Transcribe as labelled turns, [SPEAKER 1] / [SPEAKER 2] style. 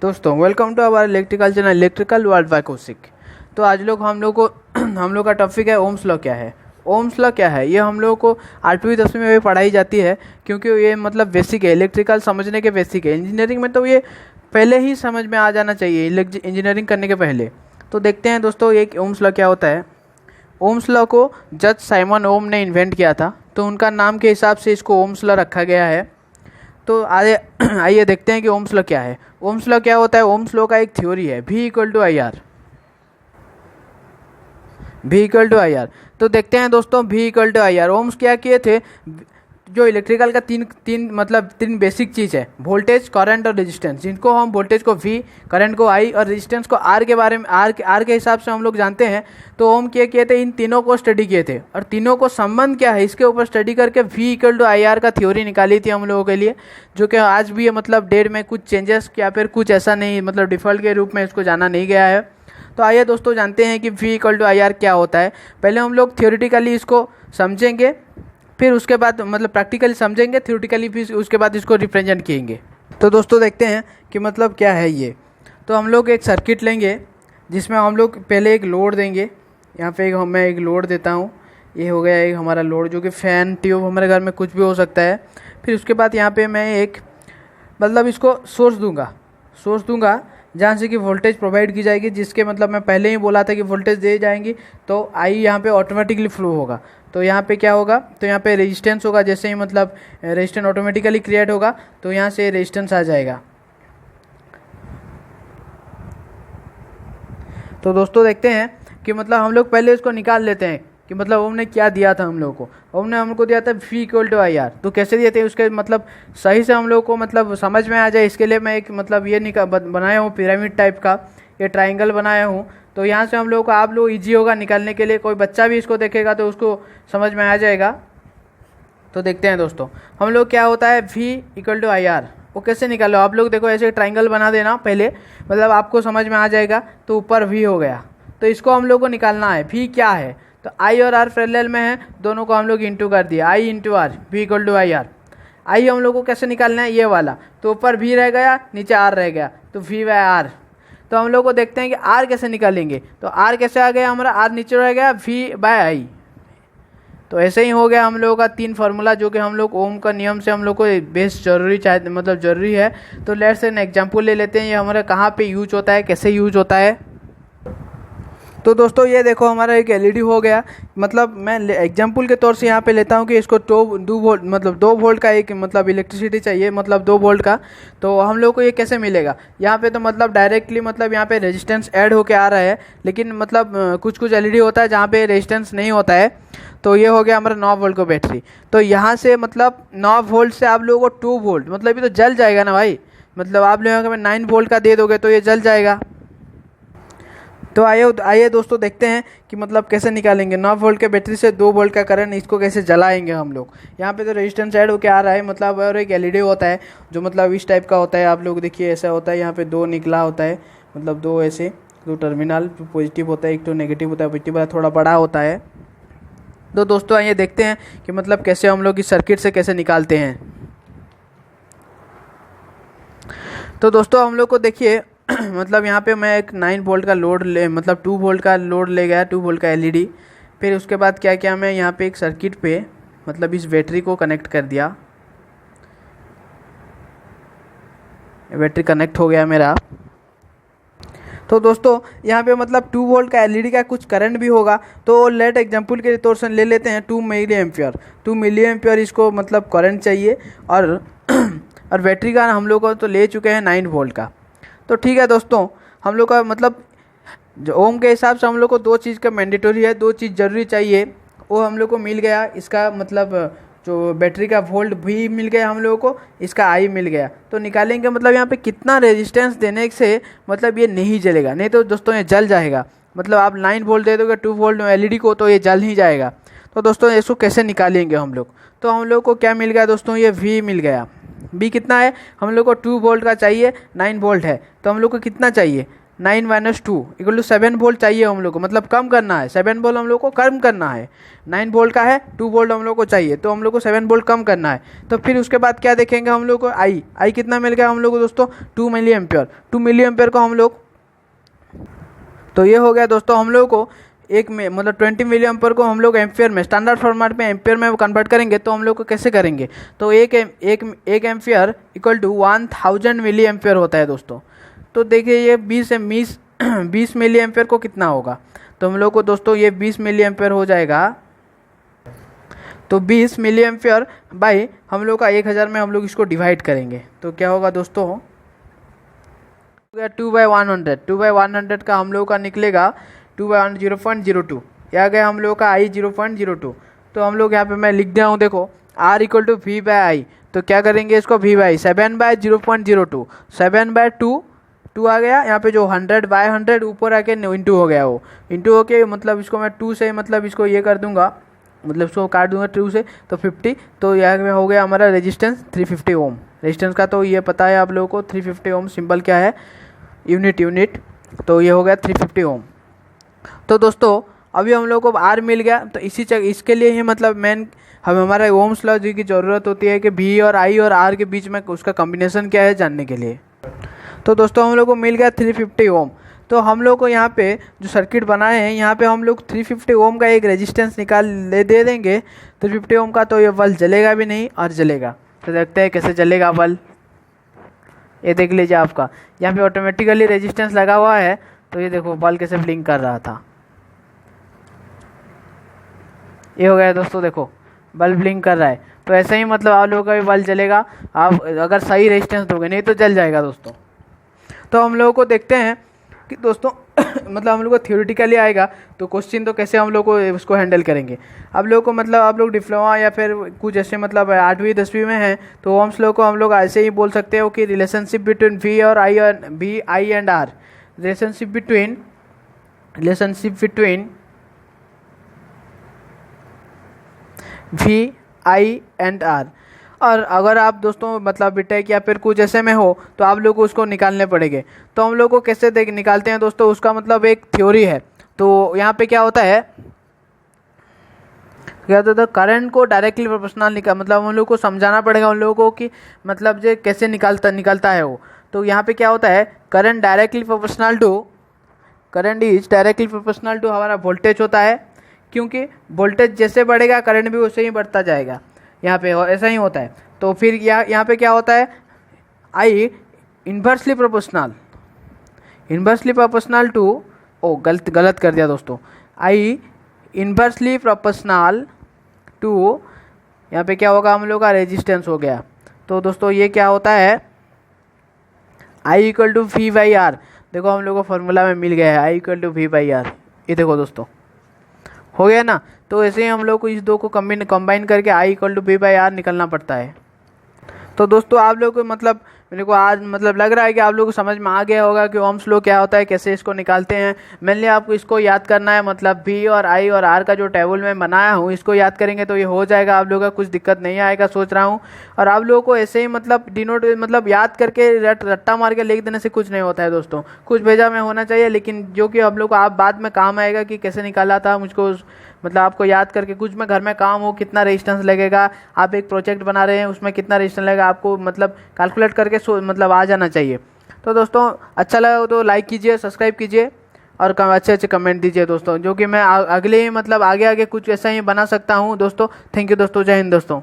[SPEAKER 1] दोस्तों welcome to our electrical channel electrical world by Kaushik. तो आज हम लोग का टॉपिक है ओम्स लॉ क्या है। ओम्स लॉ क्या है ये हम लोगों को 8वीं 10वीं में भी पढ़ाई जाती है, क्योंकि ये मतलब बेसिक है, इलेक्ट्रिकल समझने के बेसिक है। इंजीनियरिंग में तो ये पहले ही समझ में आ जाना चाहिए इंजीनियरिंग करने के पहले। तो देखते हैं दोस्तों ये ओम्स लॉ क्या होता है। ओम्स लॉ को जज साइमन ओम ने इन्वेंट किया था, तो उनका नाम के हिसाब से इसको ओम्स लॉ रखा गया है। तो आइए देखते हैं कि ओम्स लॉ क्या है। ओम्स लॉ क्या होता है। ओम्स लॉ का एक थ्योरी है V = IR। V = IR। तो देखते हैं दोस्तों V = IR। ओम्स क्या किए थे, जो इलेक्ट्रिकल का तीन बेसिक चीज़ है, वोल्टेज, करंट और रेजिस्टेंस, जिनको हम वोल्टेज को V, करंट को I और रेजिस्टेंस को R के बारे में R के हिसाब से हम लोग जानते हैं। तो ओम क्या किए थे, इन तीनों को स्टडी किए थे और तीनों को संबंध क्या है इसके ऊपर स्टडी करके V = IR का थ्योरी निकाली थी हम लोगों के लिए, जो कि आज भी मतलब डेट में कुछ चेंजेस या फिर कुछ ऐसा नहीं, मतलब डिफ़ॉल्ट के रूप में इसको जाना नहीं गया है। तो आइए दोस्तों जानते हैं कि V = IR क्या होता है। पहले हम लोग थियोरिटिकली इसको समझेंगे, फिर उसके बाद मतलब प्रैक्टिकली समझेंगे, थ्योरेटिकली फिर उसके बाद इसको रिप्रेजेंट किएंगे। तो दोस्तों देखते हैं कि मतलब क्या है ये। तो हम लोग एक सर्किट लेंगे जिसमें हम लोग पहले एक लोड देंगे। यहाँ पे मैं एक लोड देता हूँ, ये हो गया एक हमारा लोड, जो कि फ़ैन, ट्यूब, हमारे घर में कुछ भी हो सकता है। फिर उसके बाद यहाँ पे मैं एक मतलब इसको सोर्स दूंगा जहाँ से कि वोल्टेज प्रोवाइड की जाएगी, जिसके मतलब मैं पहले ही बोला था कि वोल्टेज दे जाएंगी तो आई यहाँ पे ऑटोमेटिकली फ्लो होगा। तो यहाँ पे क्या होगा, तो यहाँ पे रेजिस्टेंस होगा, जैसे ही मतलब रेजिस्टेंस ऑटोमेटिकली क्रिएट होगा तो यहाँ से रेजिस्टेंस आ जाएगा। तो दोस्तों देखते हैं कि मतलब हम लोग पहले इसको निकाल लेते हैं कि मतलब ओम ने क्या दिया था हम लोगों को। ओम ने हमको दिया था V = IR। तो कैसे दिए थे उसके मतलब सही से हम लोग को मतलब समझ में आ जाए, इसके लिए मैं एक मतलब ये बनाया हूँ पिरामिड टाइप का, ये ट्राइंगल बनाया हूँ। तो यहाँ से हम लोग को आप लोग ईजी होगा निकालने के लिए, कोई बच्चा भी इसको देखेगा तो उसको समझ में आ जाएगा। तो देखते हैं दोस्तों हम लोग क्या होता है V = IR, वो कैसे निकालो। आप लोग देखो ऐसे ट्राइंगल बना देना पहले, मतलब आपको समझ में आ जाएगा। तो ऊपर V हो गया, तो इसको हम लोग को निकालना है। V क्या है, तो I और R पैरेलल में है, दोनों को हम लोग इंटू कर दिया, I × R, V = IR। I हम लोग को कैसे निकालना है, ये वाला, तो ऊपर V रह गया, नीचे R रह गया, तो V/R। तो हम लोग को देखते हैं कि R कैसे निकालेंगे। तो R कैसे आ गया हमारा, R नीचे रह गया, V/I। तो ऐसे ही हो गया हम लोगों का 3 फार्मूला, जो कि हम लोग ओम का नियम से हम लोग को बेस जरूरी है। तो लेट्स एन एग्जाम्पल ले लेते हैं, ये हमारे कहाँ पे यूज होता है, कैसे यूज होता है। तो दोस्तों ये देखो हमारा एक LED हो गया। मतलब मैं एग्जाम्पल के तौर से यहाँ पे लेता हूँ कि इसको 2 वोल्ट का एक मतलब इलेक्ट्रिसिटी चाहिए, मतलब 2 वोल्ट का। तो हम लोग को ये कैसे मिलेगा, यहाँ पे तो मतलब डायरेक्टली मतलब यहाँ पे रेजिस्टेंस ऐड होके आ रहा है, लेकिन मतलब कुछ LED होता है जहाँ पे रेजिस्टेंस नहीं होता है। तो ये हो गया हमारा 9 वोल्ट का बैटरी। तो यहाँ से मतलब 9 वोल्ट से आप लोगों को 2 वोल्ट, मतलब ये तो जल जाएगा ना भाई। मतलब आप लोगों को 9 वोल्ट का दे दोगे तो ये जल जाएगा। तो आइए दोस्तों देखते हैं कि मतलब कैसे निकालेंगे 9 वोल्ट के बैटरी से 2 वोल्ट का करंट, इसको कैसे जलाएंगे हम लोग। यहाँ पे तो रेजिस्टेंस ऐड होके आ रहा है, मतलब और एक LED होता है जो मतलब इस टाइप का होता है। आप लोग देखिए ऐसा होता है, यहाँ पे 2 निकला होता है, मतलब 2 ऐसे 2 टर्मिनल पॉजिटिव होता है, एक तो नेगेटिव होता है। पॉजिटिव वाला थोड़ा बड़ा होता है। तो दोस्तों आइए देखते हैं कि मतलब कैसे हम लोग इस सर्किट से कैसे निकालते हैं। तो दोस्तों हम लोग को देखिए मतलब यहाँ पे मैं एक 9 वोल्ट का लोड मतलब 2 वोल्ट का लोड ले गया, 2 वोल्ट का LED। फिर उसके बाद क्या किया, मैं यहाँ पे एक सर्किट पे मतलब इस बैटरी को कनेक्ट कर दिया। बैटरी कनेक्ट हो गया मेरा। तो दोस्तों यहाँ पे मतलब 2 वोल्ट का LED का कुछ करंट भी होगा। तो लेट एग्जांपल के तौर से ले लेते हैं 2 मिली एम्पियर। 2 मिली एम्पियर इसको मतलब करंट चाहिए, और बैटरी का हम लोग को तो ले चुके हैं 9 वोल्ट का। तो ठीक है दोस्तों, हम लोग का मतलब जो ओम के हिसाब से हम लोग को 2 चीज़ का मैंडेटरी है, 2 चीज़ ज़रूरी चाहिए, वो हम लोग को मिल गया। इसका मतलब जो बैटरी का वोल्ट भी मिल गया हम लोगों को, इसका I मिल गया। तो निकालेंगे मतलब यहाँ पे कितना रेजिस्टेंस देने से मतलब ये नहीं जलेगा, नहीं तो दोस्तों ये जल जाएगा। मतलब आप 9 वोल्ट दे दोगे 2 वोल्ट LED को, तो ये जल ही जाएगा। तो दोस्तों इसको कैसे निकालेंगे हम लोग, तो हम लोग को क्या मिल गया दोस्तों, ये V मिल गया। B कितना है, हम लोग को 2 वोल्ट का चाहिए, 9 वोल्ट है, तो हम लोग को कितना चाहिए, 9 माइनस 2 इक्वल टू 7 वोल्ट चाहिए हम लोग को, मतलब कम करना है। 7 वोल्ट हम लोग को कम करना है। 9 वोल्ट का है, 2 वोल्ट हम लोग को चाहिए, तो हम लोग को 7 वोल्ट कम करना है। तो फिर उसके बाद क्या देखेंगे हम लोग को, आई कितना मिल गया हम लोग को दोस्तों, 2 मिली एम्पियर। 2 मिली एम्पियर को हम लोग, तो ये हो गया दोस्तों हम लोग को एक में मतलब 20 मिली एम्पियर को हम लोग एम्पियर में, स्टैंडर्ड फॉर्मेट में एम्पियर में कन्वर्ट करेंगे। तो हम लोग को कैसे करेंगे, तो एक ampere equal to 1000 milliampere होता है दोस्तों। तो देखिए ये 20 मिली एम्पियर को कितना होगा, तो हम लोग को दोस्तों ये 20 मिली एम्पियर हो जाएगा। तो 20 मिली एम्पियर बाई हम लोग का 1000 में हम लोग इसको डिवाइड करेंगे, तो क्या होगा दोस्तों, 2/100। 2/100 का हम लोग का निकलेगा 0.02। यह गया हम लोग का आई 0.02। तो हम लोग यहाँ पे मैं लिख दिया हूँ, देखो R इक्वल टू V/I। तो क्या करेंगे इसको, V/I 7/0.02, 7/2 आ गया। यहाँ पे जो 100/100 ऊपर आके इंटू हो गया, वो इंटू होके मतलब इसको मैं 2 से मतलब इसको ये कर दूंगा, मतलब इसको काट दूंगा 2 से, तो 50। तो यहाँ हो गया हमारा रेजिस्टेंस 350 ओम। रेजिस्टेंस का तो ये पता है आप लोगों को, 350 ओम सिंबल क्या है, यूनिट। तो ये हो गया 350 ओम। तो दोस्तों अभी हम लोग को R मिल गया, तो इसके लिए ही मतलब मेन हमारा ओम्स लॉ की ज़रूरत होती है कि V और I और R के बीच में उसका कॉम्बिनेशन क्या है जानने के लिए। तो दोस्तों हम लोग को मिल गया 350 ओम। तो हम लोग को यहाँ पे जो सर्किट बनाए हैं, यहाँ पे हम लोग 350 ओम का एक रेजिस्टेंस दे देंगे 350 ओम का। तो ये बल्ब जलेगा भी नहीं और जलेगा। तो देखते हैं कैसे जलेगा बल्ब। ये देख लीजिए, आपका यहाँ पे ऑटोमेटिकली रेजिस्टेंस लगा हुआ है। तो ये देखो बल्ब कैसे ब्लिंक कर रहा था, ये हो गया दोस्तों, देखो बल्ब ब्लिंक कर रहा है। तो ऐसे ही मतलब आप लोगों का भी बल्ब जलेगा, आप अगर सही रेजिस्टेंस दोगे, नहीं तो जल जाएगा दोस्तों। तो हम लोगों को देखते हैं कि दोस्तों मतलब हम लोग को थियोरेटिकली आएगा, तो क्वेश्चन तो कैसे हम लोग को उसको हैंडल करेंगे। आप लोग को मतलब आप लोग डिप्लोमा या फिर कुछ ऐसे मतलब 8वीं 10वीं में हैं, तो ओम्स लॉ को हम लोग ऐसे ही बोल सकते हो कि रिलेशनशिप बिटवीन V और I and R, relationship between V, I and R। और अगर आप दोस्तों मतलब बीटेक या फिर कुछ ऐसे में हो, तो आप लोग को उसको निकालने पड़ेंगे। तो हम लोग को कैसे निकालते हैं दोस्तों, उसका मतलब एक थ्योरी है। तो यहाँ पे क्या होता है, करंट को डायरेक्टली प्रोपोर्शनल मतलब हम लोग को समझाना पड़ेगा उन लोगों को कि मतलब जो कैसे निकलता है वो। तो यहाँ पे क्या होता है, current is directly proportional to हमारा वोल्टेज होता है, क्योंकि वोल्टेज जैसे बढ़ेगा करंट भी वैसे ही बढ़ता जाएगा। यहाँ पे ऐसा ही होता है। तो फिर यहाँ पे क्या होता है, I इन्वर्सली प्रोपोर्शनल टू, गलत कर दिया दोस्तों, I इन्वर्सली प्रोपोर्शनल टू, यहाँ पे क्या होगा हम लोग का रेजिस्टेंस हो गया। तो दोस्तों ये क्या होता है, I इक्वल टू V/R। देखो हम लोग को फॉर्मूला में मिल गया है I इक्वल टू V/R। ये देखो दोस्तों हो गया ना। तो ऐसे ही हम लोग को इस दो को कंबाइन करके I इक्वल टू V/R निकलना पड़ता है। तो दोस्तों आप लोग को मतलब मेरे को आज मतलब लग रहा है कि आप लोग को समझ में आ गया होगा कि ओम्स लॉ क्या होता है, कैसे इसको निकालते हैं। मेनली आपको इसको याद करना है, मतलब V और I और R का जो टेबल मैं बनाया हूँ, इसको याद करेंगे तो ये हो जाएगा। आप लोगों का कुछ दिक्कत नहीं आएगा सोच रहा हूँ। और आप लोगों को ऐसे ही मतलब डिनोट मतलब याद करके रट्टा मार के लिख देने से कुछ नहीं होता है दोस्तों, कुछ भेजा में होना चाहिए, लेकिन जो कि हम लोग को आप बाद में काम आएगा कि कैसे निकाला था मुझको, मतलब आपको याद करके कुछ में घर में काम हो, कितना रेजिस्टेंस लगेगा, आप एक प्रोजेक्ट बना रहे हैं उसमें कितना रेजिस्टेंस लगेगा, आपको मतलब कैलकुलेट करके मतलब आ जाना चाहिए। तो दोस्तों अच्छा लगा तो लाइक कीजिए, सब्सक्राइब कीजिए और अच्छे कमेंट दीजिए दोस्तों, जो कि मैं अगले ही मतलब आगे कुछ ऐसा ही बना सकता हूँ दोस्तों। थैंक यू दोस्तों, जय हिंद दोस्तों।